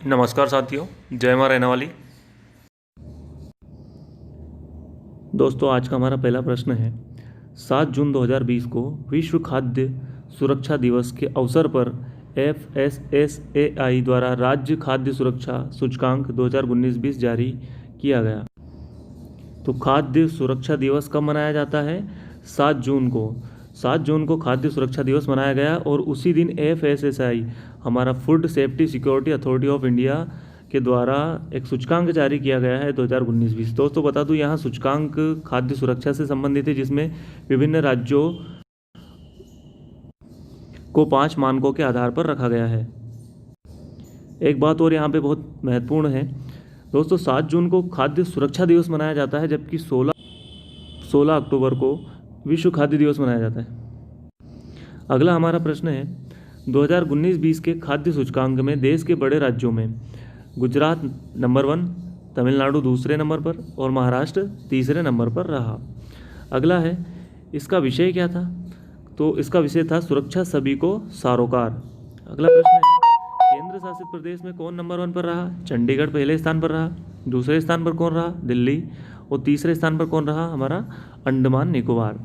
नमस्कार साथियों, जय मां रहने वाली। दोस्तों, आज का हमारा पहला प्रश्न है। 7 जून 2020 को विश्व खाद्य सुरक्षा दिवस के अवसर पर FSSAI द्वारा राज्य खाद्य सुरक्षा सूचकांक 2019-20 जारी किया गया। तो खाद्य सुरक्षा दिवस कब मनाया जाता है? 7 जून को। 7 जून को खाद्य सुरक्षा दिवस मनाया गया और उसी दिन FSSAI हमारा food safety security authority of India के द्वारा एक सूचकांक जारी किया गया है 2019-20। दोस्तों, बता दूं, यहाँ सूचकांक खाद्य सुरक्षा से संबंधित है, जिसमें विभिन्न राज्यों को 5 मानकों के आधार पर रखा गया है। एक बात और यहाँ पे बहुत महत्वपूर्ण है दोस्तों, 7 जून को खाद्य सुरक्षा दिवस मनाया जाता है, जबकि 16 अक्टूबर को विश्व खाद्य दिवस मनाया जाता है। अगला हमारा प्रश्न है, 2019-20 के खाद्य सूचकांक में देश के बड़े राज्यों में गुजरात नंबर 1, तमिलनाडु दूसरे नंबर पर और महाराष्ट्र तीसरे नंबर पर रहा। अगला है, इसका विषय क्या था? तो इसका विषय था सुरक्षा सभी को सारोकार। अगला प्रश्न है, केंद्र शासित प्रदेश में कौन नंबर 1 पर रहा? चंडीगढ़ पहले स्थान पर रहा। दूसरे स्थान पर कौन रहा? दिल्ली। और तीसरे स्थान पर कौन रहा? हमारा अंडमान निकोबार।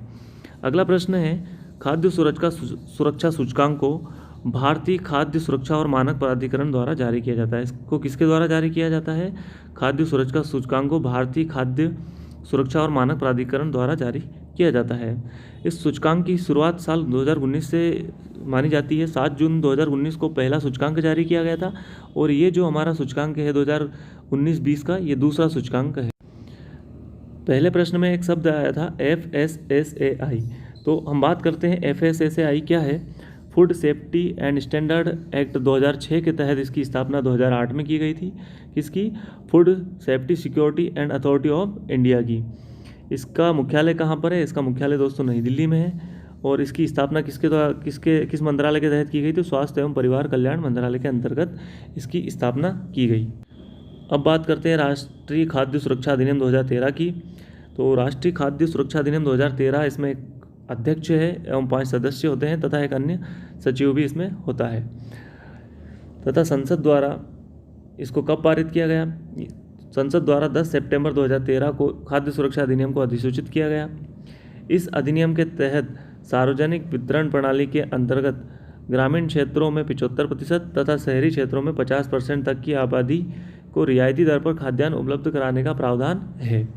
अगला प्रश्न है, खाद्य सुरक्षा सूचकांक को भारतीय खाद्य सुरक्षा और मानक प्राधिकरण द्वारा जारी किया जाता है। इसको किसके द्वारा जारी किया जाता है? खाद्य सुरक्षा सूचकांक को भारतीय खाद्य सुरक्षा और मानक प्राधिकरण द्वारा जारी किया जाता है। इस सूचकांक की शुरुआत साल 2019 से मानी जाती है। 7 जून 2019 को पहला सूचकांक जारी किया गया था और ये जो हमारा सूचकांक है 2019-20 का, ये दूसरा सूचकांक है। पहले प्रश्न में एक शब्द आया था FSSAI। तो हम बात करते हैं FSSAI क्या है। Food safety and standard act 2006 के तहत इसकी स्थापना 2008 में की गई थी। किसकी? Food safety security and authority of India की। इसका मुख्यालय कहाँ पर है? इसका मुख्यालय दोस्तों नई दिल्ली में है। और इसकी स्थापना किस मंत्रालय के तहत की गई? तो स्वास्थ्य एवं परिवार कल्याण मंत्रालय के अंतर्गत इसकी स्थापना की गई। अब बात करते हैं राष्ट्रीय खाद्य सुरक्षा अधिनियम 2013 की। तो राष्ट्रीय खाद्य सुरक्षा अधिनियम 2013, इसमें एक अध्यक्ष है एवं 5 सदस्य होते हैं तथा एक अन्य सचिव भी इसमें होता है। तथा संसद द्वारा इसको कब पारित किया गया? संसद द्वारा 10 सितंबर 2013 को खाद्य सुरक्षा अधिनियम को अधिसूचित किया गया। इस अधिनियम के तहत सार्वजनिक वितरण प्रणाली के अंतर्गत ग्रामीण क्षेत्रों में 75% तथा शहरी क्षेत्रों में 50% तक की आबादी को रियायती दर पर खाद्यान्न उपलब्ध कराने का प्रावधान है।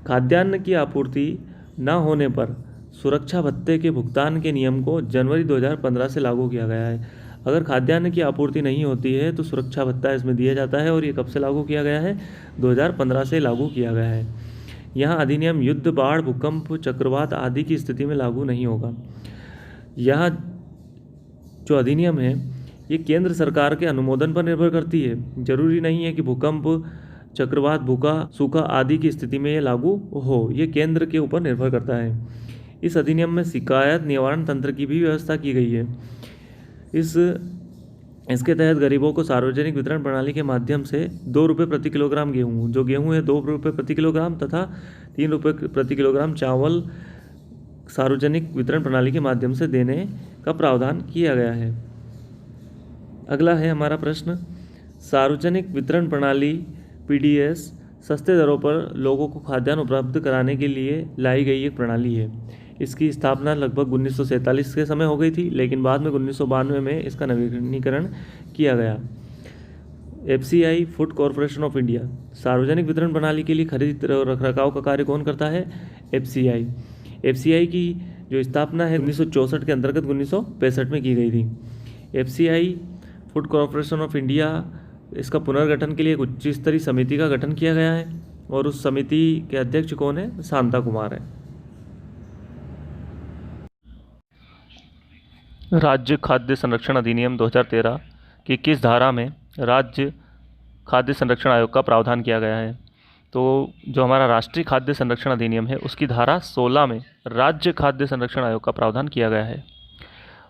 खाद्यान्न की आपूर्ति न होने पर सुरक्षा भत्ते के भुगतान के नियम को जनवरी 2015 से लागू किया गया है। अगर खाद्यान्न की आपूर्ति नहीं होती है तो सुरक्षा भत्ता इसमें दिया जाता है और ये कब से लागू किया गया है? 2015 से लागू किया गया है। यहाँ अधिनियम युद्ध, बाढ़, भूकंप, चक्रवात आदि की स्थिति में लागू नहीं होगा। यह जो अधिनियम है ये केंद्र सरकार के अनुमोदन पर निर्भर करती है। जरूरी नहीं है कि भूकंप, चक्रवात, सूखा आदि की स्थिति में ये लागू हो, ये केंद्र के ऊपर निर्भर करता है। इस अधिनियम में शिकायत निवारण तंत्र की भी व्यवस्था की गई है। इसके तहत गरीबों को सार्वजनिक वितरण प्रणाली के माध्यम से 2 रुपये प्रति किलोग्राम गेहूँ, जो गेहूँ है 2 रुपये प्रति किलोग्राम, तथा 3 रुपये प्रति किलोग्राम चावल सार्वजनिक वितरण प्रणाली के माध्यम से देने का प्रावधान किया गया है। अगला है हमारा प्रश्न, सार्वजनिक वितरण प्रणाली PDS सस्ते दरों पर लोगों को खाद्यान्न उपलब्ध कराने के लिए लाई गई एक प्रणाली है। इसकी स्थापना लगभग 1947 के समय हो गई थी, लेकिन बाद में 1992 में इसका नवीनीकरण किया गया। FCI food corporation of India सार्वजनिक वितरण प्रणाली के लिए खरीद और रखरखाव का कार्य कौन करता है? FCI की जो स्थापना है 1964 के अंतर्गत 1965 में की गई थी। FCI food corporation of India, इसका पुनर्गठन के लिए एक उच्च स्तरीय समिति का गठन किया गया है और उस समिति के अध्यक्ष कौन है? शांता कुमार है। राज्य खाद्य संरक्षण अधिनियम 2013 की किस धारा में राज्य खाद्य संरक्षण आयोग का प्रावधान किया गया है? तो जो हमारा राष्ट्रीय खाद्य संरक्षण अधिनियम है उसकी धारा 16 में राज्य खाद्य संरक्षण आयोग का प्रावधान किया गया है।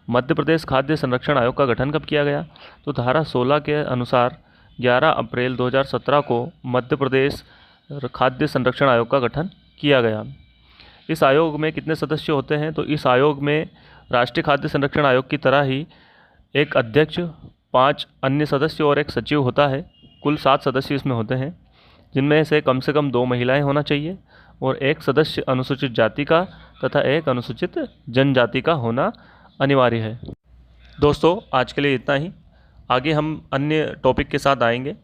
मध्य प्रदेश खाद्य संरक्षण आयोग का गठन कब किया गया? तो धारा 16 के अनुसार 11 अप्रैल 2017 को मध्य प्रदेश खाद्य संरक्षण आयोग का गठन किया गया। इस आयोग में कितने सदस्य होते हैं? तो इस आयोग में राष्ट्रीय खाद्य संरक्षण आयोग की तरह ही एक अध्यक्ष 5 अन्य सदस्य और एक सचिव होता है। कुल 7 सदस्य इसमें होते हैं, जिनमें से कम 2 महिलाएं होना चाहिए और एक सदस्य अनुसूचित जाति का तथा एक अनुसूचित जनजाति का होना अनिवार्य है। दोस्तों, आज के लिए इतना ही। आगे हम अन्य टॉपिक के साथ आएंगे।